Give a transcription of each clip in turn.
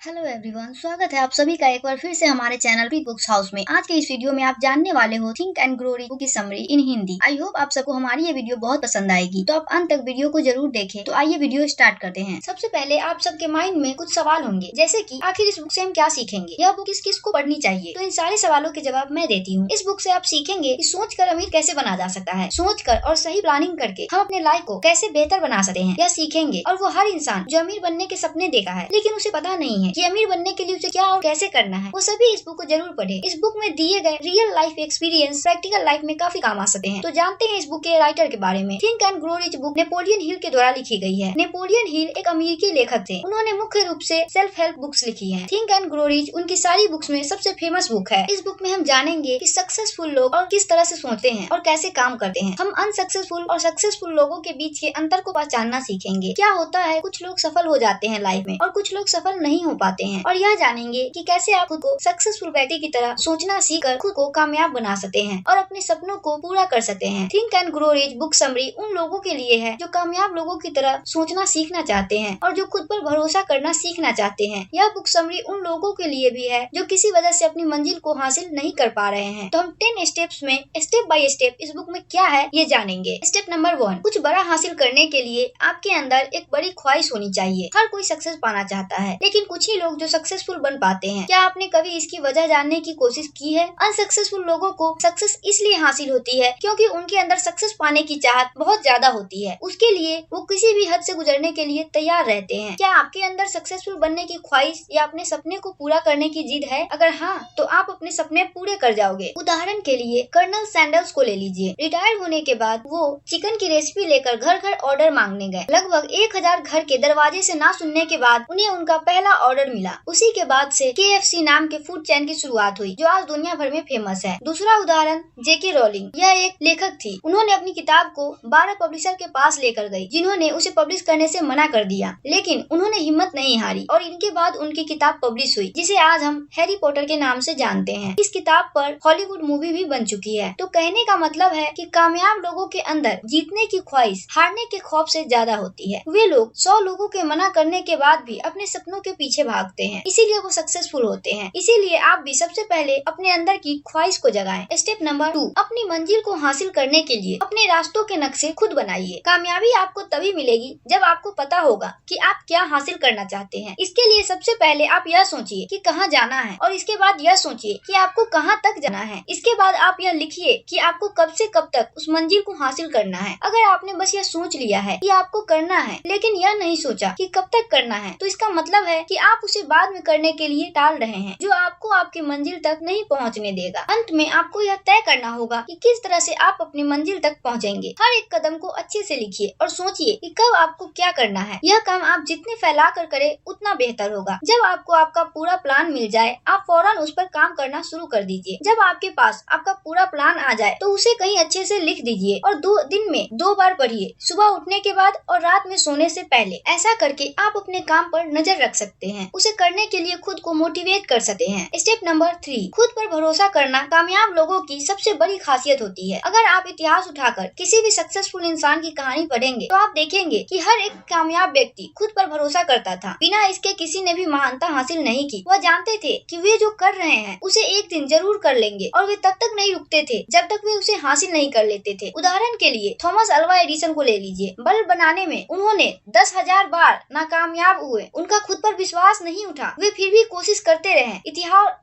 Hello everyone, स्वागत है आप सभी का एक बार फिर से हमारे चैनल बिग बुक्स हाउस में। आज के इस वीडियो में आप जानने वाले हो think and grow rich book की summary in Hindi. I hope आप सबको हमारी ये वीडियो बहुत पसंद आएगी, तो आप अंत तक वीडियो को जरूर देखें। तो आइए वीडियो स्टार्ट करते हैं। सबसे पहले आप सबके माइंड में कुछ सवाल होंगे, जैसे कि आखिर इस बुक से हम क्या सीखेंगे, यह बुक किस किस को पढ़नी चाहिए। तो इन सारे सवालों के जवाब मैं देती हूँ। इस बुक से आप सीखेंगे कि सोच कर अमीर कैसे बना जा सकता है, सोच कर और सही प्लानिंग करके हम अपने लाइफ को कैसे बेहतर बना सकते हैं, यह सीखेंगे। और वो हर इंसान जो अमीर बनने के सपने देखा है लेकिन उसे पता नहीं है कि अमीर बनने के लिए उसे क्या और कैसे करना है, वो सभी इस बुक को जरूर पढ़े। इस बुक में दिए गए real life experience practical life में काफी काम आ सकते हैं। तो जानते हैं इस बुक के राइटर के बारे में। Think and grow rich book Napoleon Hill के द्वारा लिखी गई है। नेपोलियन हिल एक अमेरिकी लेखक थे। उन्होंने मुख्य रूप से सेल्फ हेल्प बुक्स लिखी है। थिंक एंड ग्रो रिच उनकी सारी बुक्स में सबसे फेमस बुक है। इस बुक में हम जानेंगे कि सक्सेसफुल लोग और किस तरह से सोचते हैं और कैसे काम करते हैं। हम अनसक्सेसफुल और सक्सेसफुल लोगों के बीच के अंतर को पहचानना सीखेंगे। क्या होता है, कुछ लोग सफल हो जाते हैं लाइफ में और कुछ लोग सफल नहीं हो पाते हैं। और यह जानेंगे कि कैसे आप खुद को सक्सेसफुल व्यक्ति की तरह सोचना सीखकर खुद को कामयाब बना सकते हैं और अपने सपनों को पूरा कर सकते हैं। Think and grow rich book summary उन लोगों के लिए है जो कामयाब लोगों की तरह सोचना सीखना चाहते हैं और जो खुद पर भरोसा करना सीखना चाहते हैं। यह बुक समरी उन लोगों के लिए भी है जो किसी वजह से अपनी मंजिल को हासिल नहीं कर पा रहे हैं। तो हम 10 स्टेप्स में स्टेप बाय स्टेप इस बुक में क्या है ये जानेंगे। स्टेप नंबर 1, कुछ बड़ा हासिल करने के लिए आपके अंदर एक बड़ी ख्वाहिश होनी चाहिए। हर कोई सक्सेस पाना चाहता है लेकिन कुछ ही लोग जो सक्सेसफुल बन पाते हैं। क्या आपने कभी इसकी वजह जानने की कोशिश की है? अनसक्सेसफुल लोगों को सक्सेस इसलिए हासिल होती है क्योंकि उनके अंदर सक्सेस पाने की चाहत बहुत ज्यादा होती है। उसके लिए वो किसी भी हद से गुजरने के लिए तैयार रहते हैं। क्या आपके अंदर सक्सेसफुल बनने की ख्वाहिश या अपने सपने को पूरा करने की जिद है? अगर हाँ, तो आप अपने सपने पूरे कर जाओगे। उदाहरण के लिए कर्नल सैंडर्स को ले लीजिए। रिटायर होने के बाद वो चिकन की रेसिपी लेकर घर घर ऑर्डर मांगने गए। लगभग 1000 घर के दरवाजे से ना सुनने के बाद उन्हें उनका पहला ऑर्डर मिला। उसी के बाद से KFC नाम के फूड चैन की शुरुआत हुई जो आज दुनिया भर में फेमस है। दूसरा उदाहरण जेके रोलिंग। यह एक लेखक थी। उन्होंने अपनी किताब को 12 पब्लिशर के पास लेकर गई जिन्होंने उसे पब्लिश करने से मना कर दिया, लेकिन उन्होंने हिम्मत नहीं हारी और इनके बाद उनकी किताब पब्लिश हुई जिसे आज हम हैरी पॉटर के नाम से जानते हैं। इस किताब पर हॉलीवुड मूवी भी बन चुकी है। तो कहने का मतलब है कि कामयाब लोगों के अंदर जीतने की ख्वाहिश हारने के खौफ से ज्यादा होती है। वे लोग 100 लोगों के मना करने के बाद भी अपने सपनों के पीछे भागते हैं, इसीलिए वो सक्सेसफुल होते हैं। इसीलिए आप भी सबसे पहले अपने अंदर की ख्वाहिश को जगाएं। स्टेप नंबर 2, अपनी मंजिल को हासिल करने के लिए अपने रास्तों के नक्शे खुद बनाइए। कामयाबी आपको तभी मिलेगी जब आपको पता होगा कि आप क्या हासिल करना चाहते हैं। इसके लिए सबसे पहले आप यह सोचिए कि कहाँ जाना है और इसके बाद यह सोचिए कि आपको कहाँ तक जाना है। इसके बाद आप यह लिखिए कि आपको कब से कब तक उस मंजिल को हासिल करना है। अगर आपने बस यह सोच लिया है कि आपको करना है लेकिन यह नहीं सोचा कि कब तक करना है, तो इसका मतलब है कि आप उसे बाद में करने के लिए टाल रहे हैं, जो आपको आपकी मंजिल तक नहीं पहुंचने देगा। अंत में आपको यह तय करना होगा कि किस तरह से आप अपनी मंजिल तक पहुंचेंगे। हर एक कदम को अच्छे से लिखिए और सोचिए कि कब आपको क्या करना है। यह काम आप जितने फैला कर करें उतना बेहतर होगा। जब आपको आपका पूरा प्लान मिल जाए, आप फौरन उस पर काम करना शुरू कर दीजिए। जब आपके पास आपका पूरा प्लान आ जाए तो उसे कहीं अच्छे से लिख दीजिए और दिन में 2 बार पढ़िए, सुबह उठने के बाद और रात में सोने से पहले। ऐसा करके आप अपने काम पर नजर रख सकते हैं, उसे करने के लिए खुद को मोटिवेट कर सकते हैं। स्टेप नंबर 3, खुद पर भरोसा करना कामयाब लोगों की सबसे बड़ी खासियत होती है। अगर आप इतिहास उठाकर किसी भी सक्सेसफुल इंसान की कहानी पढ़ेंगे तो आप देखेंगे कि हर एक कामयाब व्यक्ति खुद पर भरोसा करता था। बिना इसके किसी ने भी महानता हासिल नहीं की। वह जानते थे कि वे जो कर रहे हैं उसे एक दिन जरूर कर लेंगे और वे तब तक नहीं रुकते थे जब तक वे उसे हासिल नहीं कर लेते थे। उदाहरण के लिए थॉमस अल्वा एडिसन को ले लीजिए। बल्ब बनाने में उन्होंने 10,000 बार नाकामयाब हुए। उनका खुद पर विश्वास नहीं उठा, वे फिर भी कोशिश करते रहे।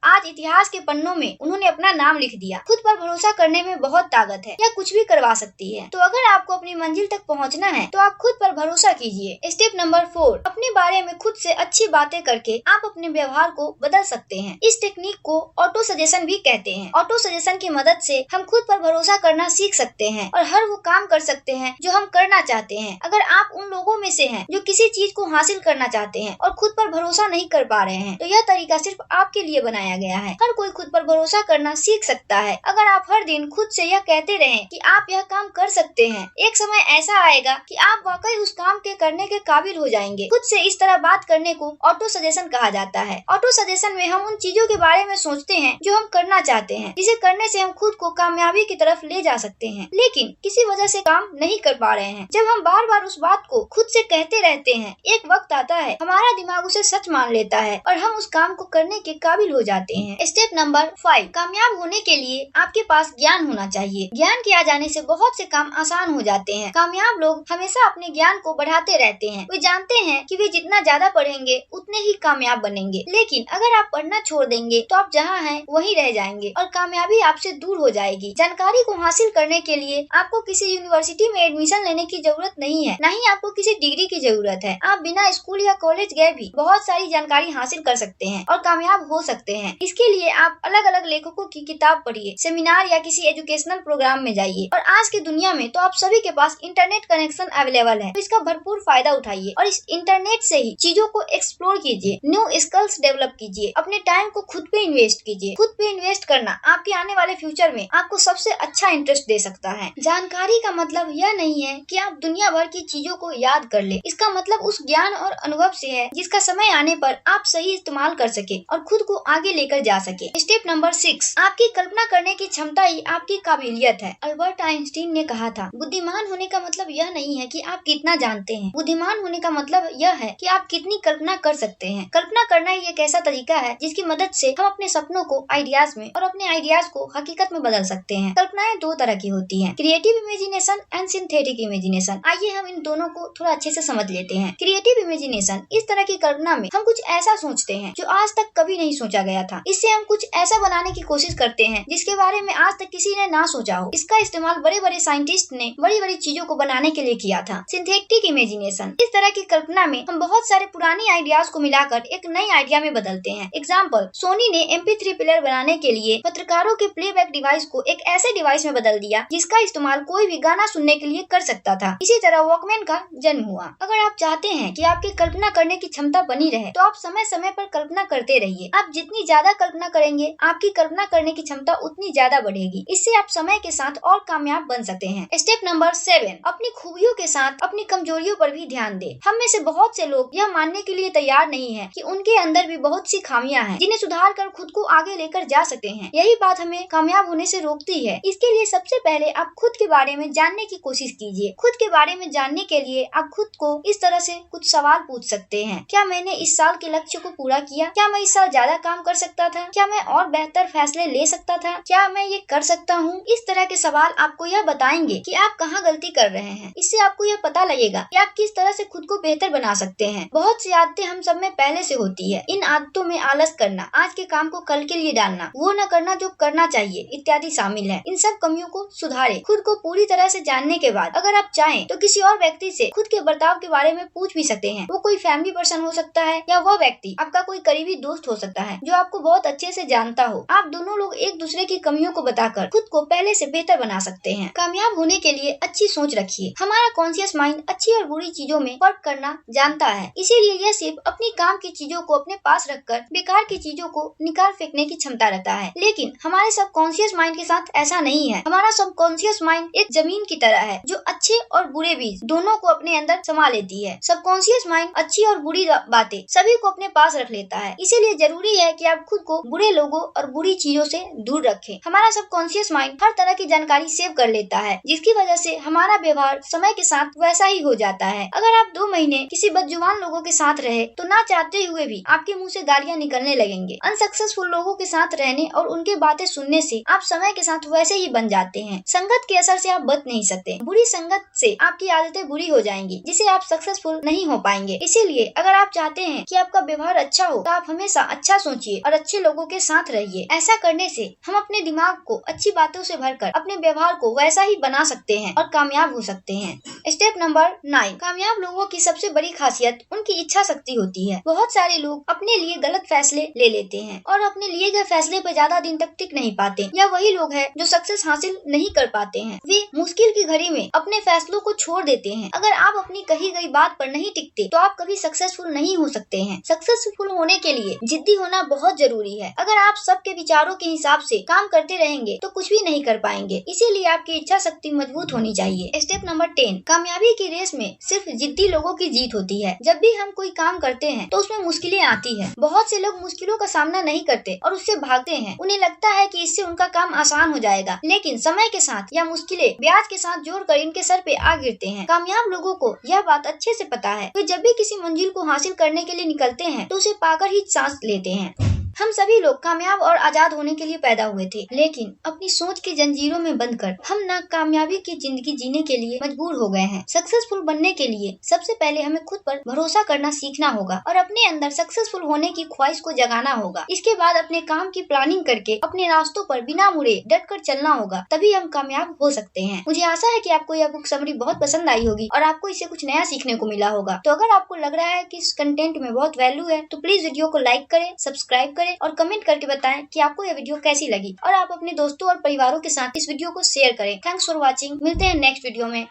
आज इतिहास के पन्नों में उन्होंने अपना नाम लिख दिया। खुद पर भरोसा करने में बहुत ताकत है, यह कुछ भी करवा सकती है। तो अगर आपको अपनी मंजिल तक पहुंचना है तो आप खुद पर भरोसा कीजिए। स्टेप नंबर 4, अपने बारे में खुद से अच्छी बातें करके आप अपने व्यवहार को बदल सकते हैं। इस टेक्निक को ऑटो सजेशन भी कहते हैं। ऑटो सजेशन की मदद से हम खुद पर भरोसा करना सीख सकते हैं और हर वो काम कर सकते हैं जो हम करना चाहते हैं। अगर आप उन लोगों में से हैं जो किसी चीज को हासिल करना चाहते हैं और खुद पर भरोसा नहीं कर पा रहे हैं, तो यह तरीका सिर्फ आपके लिए बनाया गया है। हर कोई खुद पर भरोसा करना सीख सकता है। अगर आप हर दिन खुद से यह कहते रहें कि आप यह काम कर सकते हैं, एक समय ऐसा आएगा कि आप वाकई उस काम के करने के काबिल हो जाएंगे। खुद से इस तरह बात करने को ऑटो सजेशन कहा जाता है। ऑटो सजेशन में हम उन चीजों के बारे में सोचते हैं जो हम करना चाहते हैं, जिसे करने से हम खुद को कामयाबी की तरफ ले जा सकते हैं, लेकिन किसी वजह से काम नहीं कर पा रहे हैं। जब हम बार बार उस बात को खुद से कहते रहते हैं, एक वक्त आता है हमारा दिमाग उसे सच सच मान लेता है और हम उस काम को करने के काबिल हो जाते हैं। स्टेप नंबर 5, कामयाब होने के लिए आपके पास ज्ञान होना चाहिए। ज्ञान के आ जाने से बहुत से काम आसान हो जाते हैं। कामयाब लोग हमेशा अपने ज्ञान को बढ़ाते रहते हैं। वे जानते हैं कि वे जितना ज्यादा पढ़ेंगे उतने ही कामयाब बनेंगे। लेकिन अगर आप पढ़ना छोड़ देंगे तो आप जहाँ हैं वहीं रह जाएंगे और कामयाबी आपसे दूर हो जाएगी। जानकारी को हासिल करने के लिए आपको किसी यूनिवर्सिटी में एडमिशन लेने की जरूरत नहीं है, न ही आपको किसी डिग्री की जरूरत है। आप बिना स्कूल या कॉलेज गए भी बहुत सारी जानकारी हासिल कर सकते हैं और कामयाब हो सकते हैं। इसके लिए आप अलग अलग लेखकों की किताब पढ़िए, सेमिनार या किसी एजुकेशनल प्रोग्राम में जाइए। और आज की दुनिया में तो आप सभी के पास इंटरनेट कनेक्शन अवेलेबल है, तो इसका भरपूर फायदा उठाइए और इस इंटरनेट से ही चीजों को एक्सप्लोर कीजिए, न्यू स्किल्स डेवलप कीजिए, अपने टाइम को खुद पे इन्वेस्ट कीजिए। खुद पे इन्वेस्ट करना आपके आने वाले फ्यूचर में आपको सबसे अच्छा इंटरेस्ट दे सकता है। जानकारी का मतलब यह नहीं है कि आप दुनिया भर की चीजों को याद कर ले। इसका मतलब उस ज्ञान और अनुभव से है जिसका समय आने पर आप सही इस्तेमाल कर सके और खुद को आगे लेकर जा सके। स्टेप नंबर 6, आपकी कल्पना करने की क्षमता ही आपकी काबिलियत है। अल्बर्ट आइंस्टीन ने कहा था, बुद्धिमान होने का मतलब यह नहीं है कि आप कितना जानते हैं, बुद्धिमान होने का मतलब यह है कि आप कितनी कल्पना कर सकते हैं। कल्पना करना ही एक ऐसा तरीका है जिसकी मदद से हम अपने सपनों को आइडियाज में और अपने आइडियाज को हकीकत में बदल सकते हैं। कल्पनाएं दो तरह की होती हैं, creative imagination and synthetic imagination. आइए हम इन दोनों को थोड़ा अच्छे से समझ लेते हैं। क्रिएटिव इमेजिनेशन, इस तरह की कल्पना में हम कुछ ऐसा सोचते हैं जो आज तक कभी नहीं सोचा गया था। इससे हम कुछ ऐसा बनाने की कोशिश करते हैं जिसके बारे में आज तक किसी ने ना सोचा हो। इसका इस्तेमाल बड़े बड़े साइंटिस्ट ने बड़ी बड़ी चीजों को बनाने के लिए किया था। सिंथेटिक इमेजिनेशन, इस तरह की कल्पना में हम बहुत सारे पुरानी आइडियाज को मिलाकर एक नई आइडिया में बदलते हैं। एग्जाम्पल, सोनी ने MP3 प्लेयर बनाने के लिए पत्रकारों के प्लेबैक डिवाइस को एक ऐसे डिवाइस में बदल दिया जिसका इस्तेमाल कोई भी गाना सुनने के लिए कर सकता था। इसी तरह वॉकमैन का जन्म हुआ। अगर आप चाहते हैं कि आपकी कल्पना करने की क्षमता बनी रहे तो आप समय समय पर कल्पना करते रहिए। आप जितनी ज्यादा कल्पना करेंगे आपकी कल्पना करने की क्षमता उतनी ज्यादा बढ़ेगी। इससे आप समय के साथ और कामयाब बन सकते हैं। स्टेप नंबर 7, अपनी खूबियों के साथ अपनी कमजोरियों पर भी ध्यान दें। हम में से बहुत से लोग यह मानने के लिए तैयार नहीं है कि उनके अंदर भी बहुत सी खामियां हैं जिन्हें सुधार कर खुद को आगे लेकर जा सकते हैं। यही बात हमें कामयाब होने से रोकती है। इसके लिए सबसे पहले आप खुद के बारे में जानने की कोशिश कीजिए। खुद के बारे में जानने के लिए आप खुद को इस तरह से कुछ सवाल पूछ सकते हैं। क्या मैंने इस साल के लक्ष्य को पूरा किया? क्या मैं इस साल ज्यादा काम कर सकता था? क्या मैं और बेहतर फैसले ले सकता था? क्या मैं ये कर सकता हूँ? इस तरह के सवाल आपको यह बताएंगे कि आप कहाँ गलती कर रहे हैं। इससे आपको यह पता लगेगा कि आप किस तरह से खुद को बेहतर बना सकते हैं। बहुत सी आदतें हम सब में पहले से होती है। इन आदतों में आलस करना, आज के काम को कल के लिए डालना, वो न करना जो करना चाहिए इत्यादि शामिल है। इन सब कमियों को सुधारें। खुद को पूरी तरह से जानने के बाद अगर आप चाहें तो किसी और व्यक्ति से खुद के बर्ताव के बारे में पूछ भी सकते हैं। वो कोई फैमिली पर्सन हो सकता है या वह व्यक्ति आपका कोई करीबी दोस्त हो सकता है जो आपको बहुत अच्छे से जानता हो। आप दोनों लोग एक दूसरे की कमियों को बताकर खुद को पहले से बेहतर बना सकते हैं। कामयाब होने के लिए अच्छी सोच रखिए। हमारा कॉन्शियस माइंड अच्छी और बुरी चीजों में फर्क करना जानता है, इसीलिए यह सिर्फ अपनी काम की चीजों को अपने पास रखकर बेकार की चीजों को निकाल फेंकने की क्षमता रखता है। लेकिन हमारे सबकॉन्शियस माइंड के साथ ऐसा नहीं है। हमारा सबकॉन्शियस माइंड एक जमीन की तरह है जो अच्छे और बुरे बीज दोनों को अपने अंदर समा लेती है। सबकॉन्शियस माइंड अच्छी और बुरी बातें सभी को अपने पास रख लेता है। इसीलिए जरूरी है कि आप खुद को बुरे लोगों और बुरी चीजों से दूर रखें। हमारा सबकॉन्शियस माइंड हर तरह की जानकारी सेव कर लेता है जिसकी वजह से हमारा व्यवहार समय के साथ वैसा ही हो जाता है। अगर आप 2 महीने किसी बदजुबान लोगों के साथ रहे तो ना चाहते हुए भी आपके मुंह से गालियां निकलने लगेंगे। अनसक्सेसफुल लोगों के साथ रहने और उनके बातें सुनने से आप समय के साथ वैसे ही बन जाते हैं। संगत के असर से आप बच नहीं सकते। बुरी संगत से आपकी आदतें बुरी हो जाएंगी जिससे आप सक्सेसफुल नहीं हो पाएंगे। इसीलिए अगर आप चाहते हैं कि आपका व्यवहार अच्छा हो तो आप हमेशा अच्छा सोचिए और अच्छे लोगों के साथ रहिए। ऐसा करने से हम अपने दिमाग को अच्छी बातों से भरकर अपने व्यवहार को वैसा ही बना सकते हैं और कामयाब हो सकते हैं। स्टेप नंबर 9, कामयाब लोगों की सबसे बड़ी खासियत उनकी इच्छा शक्ति होती है। बहुत सारे लोग अपने लिए गलत फैसले ले लेते हैं और अपने लिए गए फैसले पर ज्यादा दिन तक टिक नहीं पाते। या वही लोग हैं जो सक्सेस हासिल नहीं कर पाते हैं। वे मुश्किल की घड़ी में अपने फैसलों को छोड़ देते हैं। अगर आप अपनी कही गई बात पर नहीं टिकते तो आप कभी सक्सेसफुल नहीं हो सकते हैं। सक्सेसफुल होने के लिए जिद्दी होना बहुत जरूरी है। अगर आप सबके विचारों के हिसाब से काम करते रहेंगे तो कुछ भी नहीं कर पाएंगे। इसीलिए आपकी इच्छा शक्ति मजबूत होनी चाहिए। स्टेप नंबर 10, कामयाबी की रेस में सिर्फ जिद्दी लोगों की जीत होती है। जब भी हम कोई काम करते हैं तो उसमें मुश्किलें आती है। बहुत से लोग मुश्किलों का सामना नहीं करते और उससे भागते हैं। उन्हें लगता है कि इससे उनका काम आसान हो जाएगा, लेकिन समय के साथ यह मुश्किलें ब्याज के साथ जोड़कर इनके सर पे आ गिरते हैं। कामयाब लोगों को यह बात अच्छे से पता है। वे जब भी किसी मंजिल को हासिल करने के लिए निकलते हैं तो उसे पाकर ही सांस लेते हैं। हम सभी लोग कामयाब और आजाद होने के लिए पैदा हुए थे, लेकिन अपनी सोच की जंजीरों में बंधकर हम नाकामयाबी की जिंदगी जीने के लिए मजबूर हो गए हैं। सक्सेसफुल बनने के लिए सबसे पहले हमें खुद पर भरोसा करना सीखना होगा और अपने अंदर सक्सेसफुल होने की ख्वाहिश को जगाना होगा। इसके बाद अपने काम की प्लानिंग करके अपने रास्तों पर बिना मुड़े डट कर चलना होगा, तभी हम कामयाब हो सकते हैं। मुझे आशा है कि आपको यह बुक समरी बहुत पसंद आई होगी और आपको इससे कुछ नया सीखने को मिला होगा। तो अगर आपको लग रहा है कि इस कंटेंट में बहुत वैल्यू है तो प्लीज वीडियो को लाइक करें, सब्सक्राइब करें और कमेंट करके बताएं कि आपको यह वीडियो कैसी लगी और आप अपने दोस्तों और परिवारों के साथ इस वीडियो को शेयर करें। Thanks for watching. मिलते हैं नेक्स्ट वीडियो में।